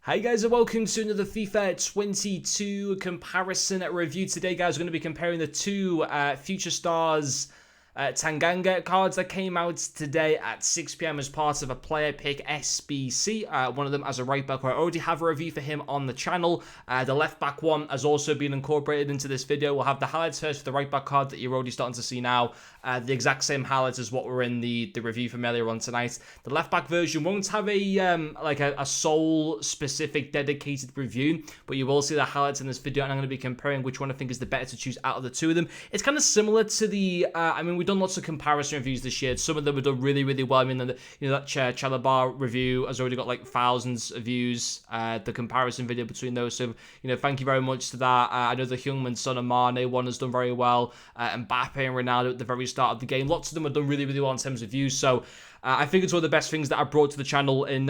Hey guys, and welcome to another FIFA 22 comparison review. Today guys, we're going to be comparing the two Future Stars Tanganga cards that came out today at 6 p.m. as part of a player pick SBC. One of them as a right back, where I already have a review for him on the channel. The left back one has also been incorporated into this video. We'll have the highlights first for the right back card that you're already starting to see now. The exact same highlights as what were in the review from earlier on tonight. The left back version won't have a sole specific dedicated review, but you will see the highlights in this video, and I'm going to be comparing which one I think is the better to choose out of the two of them. It's kind of similar to the we've done lots of comparison reviews this year. Some of them have done really, really well. I mean, that Chalabar review has already got like thousands of views. The comparison video between those. So, thank you very much to that. I know the Heung-min Son and Mane one has done very well. Mbappe and Ronaldo at the very start of the game. Lots of them have done really, really well in terms of views. So, I think it's one of the best things that I brought to the channel in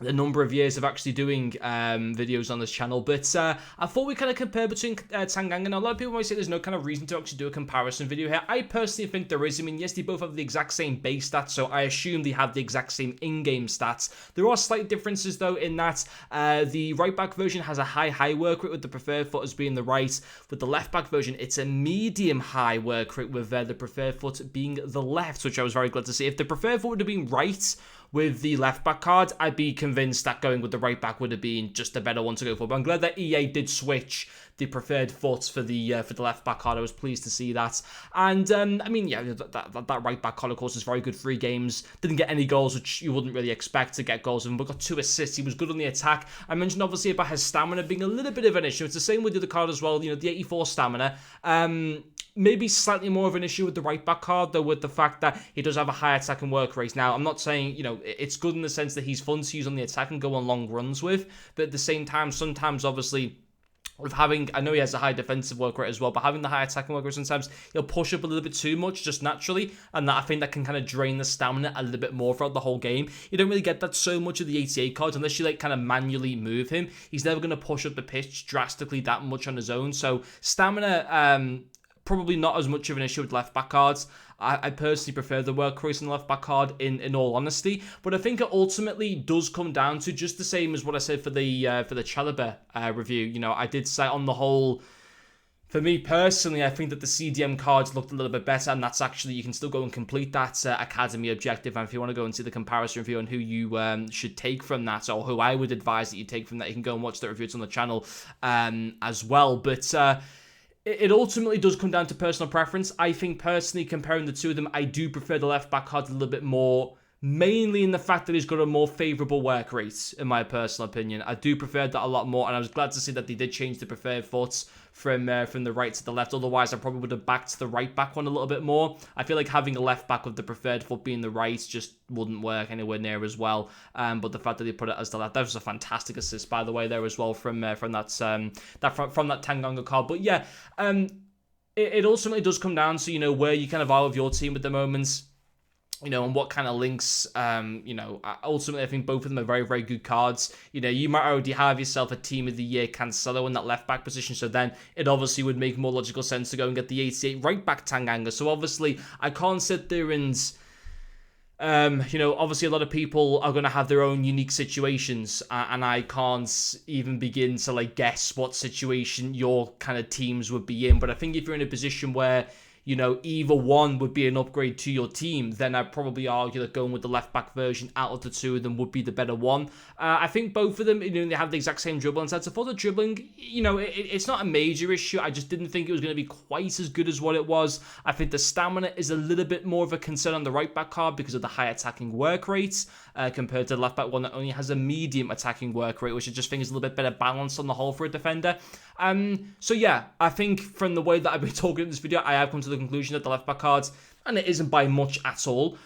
a number of years of actually doing videos on this channel. But I thought we kind of compare between Tanganga. Now, a lot of people might say there's no kind of reason to actually do a comparison video here. I personally think there is. I mean, yes, they both have the exact same base stats, so I assume they have the exact same in-game stats. There are slight differences, though, in that the right-back version has a high work rate, with the preferred foot as being the right. With the left-back version, it's a medium-high work rate, with the preferred foot being the left, which I was very glad to see. If the preferred foot would have been right with the left back card, I'd be convinced that going with the right back would have been just a better one to go for. But I'm glad that EA did switch the preferred foot for the left back card. I was pleased to see that. And I mean, yeah, that right back card, of course, is very good. 3 games, didn't get any goals, which you wouldn't really expect to get goals of him, but got 2 assists. He was good on the attack. I mentioned obviously about his stamina being a little bit of an issue. It's the same with the other card as well. The 84 stamina. Maybe slightly more of an issue with the right back card, though, with the fact that he does have a high attack and work rate. Now, I'm not saying, it's good in the sense that he's fun to use on the attack and go on long runs with, but at the same time, sometimes, obviously, with having, I know he has a high defensive work rate as well, but having the high attacking work rate, sometimes he'll push up a little bit too much, just naturally, and that I think that can kind of drain the stamina a little bit more throughout the whole game. You don't really get that so much of the 88 cards, unless you kind of manually move him. He's never going to push up the pitch drastically that much on his own, so stamina, probably not as much of an issue with left back cards. I personally prefer the work rate on the left back card in all honesty, but I think it ultimately does come down to just the same as what I said for the Chalobah review. I did say on the whole, for me personally, I think that the CDM cards looked a little bit better, and that's actually, you can still go and complete that Academy objective, and if you want to go and see the comparison review on who you should take from that, or who I would advise that you take from that, you can go and watch the reviews on the channel as well. But it ultimately does come down to personal preference. I think personally, comparing the two of them, I do prefer the left back card a little bit more, mainly in the fact that he's got a more favourable work rate, in my personal opinion. I do prefer that a lot more, and I was glad to see that they did change the preferred foot from the right to the left. Otherwise, I probably would have backed the right back one a little bit more. I feel like having a left back with the preferred foot being the right just wouldn't work anywhere near as well. But the fact that they put it as the left, that was a fantastic assist, by the way, there as well from that Tanganga card. But yeah, it ultimately does come down to where you kind of are with your team at the moment. And what kind of links, ultimately I think both of them are very, very good cards. You might already have yourself a Team of the Year Cancelo in that left back position, so then it obviously would make more logical sense to go and get the 88 right back Tanganga. So obviously I can't sit there and, obviously a lot of people are going to have their own unique situations, and I can't even begin to guess what situation your kind of teams would be in. But I think if you're in a position where either one would be an upgrade to your team, then I'd probably argue that going with the left-back version out of the two of them would be the better one. I think both of them, they have the exact same dribbling stats. So for the dribbling, it's not a major issue. I just didn't think it was going to be quite as good as what it was. I think the stamina is a little bit more of a concern on the right-back card because of the high attacking work rates compared to the left-back one that only has a medium attacking work rate, which I just think is a little bit better balanced on the whole for a defender. So yeah, I think from the way that I've been talking in this video, I have come to the conclusion that the left back cards, and it isn't by much at all,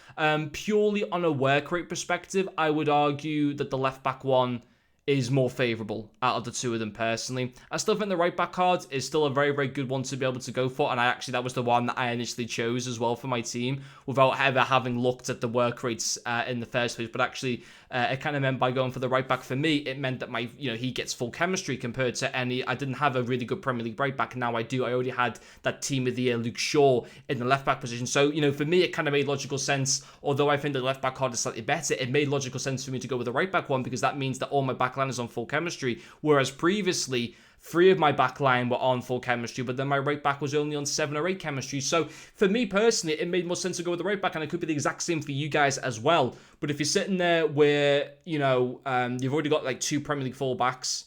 purely on a work rate perspective, I would argue that the left back one is more favourable out of the two of them personally. I still think the right back card is still a very, very good one to be able to go for, and that was the one that I initially chose as well for my team without ever having looked at the work rates in the first place. But actually, it kind of meant by going for the right back for me, it meant that he gets full chemistry compared to I didn't have a really good Premier League right back. Now I do. I already had that Team of the Year Luke Shaw in the left back position. So, for me, it kind of made logical sense. Although I think the left back card is slightly better, it made logical sense for me to go with the right back one because that means that all my back backline is on full chemistry, whereas previously 3 of my backline were on full chemistry, but then my right back was only on 7 or 8 chemistry. So for me personally, it made more sense to go with the right back, and it could be the exact same for you guys as well. But if you're sitting there where, you know, you've already got like 2 Premier League fullbacks,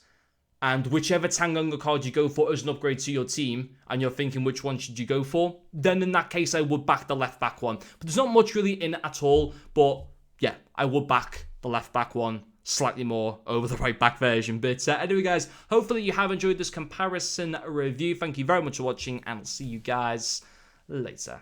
and whichever Tanganga card you go for is an upgrade to your team, and you're thinking which one should you go for, then in that case I would back the left back one. But there's not much really in it at all, but yeah, I would back the left back one slightly more over the right back version. But anyway guys, hopefully you have enjoyed this comparison review. Thank you very much for watching, and I'll see you guys later.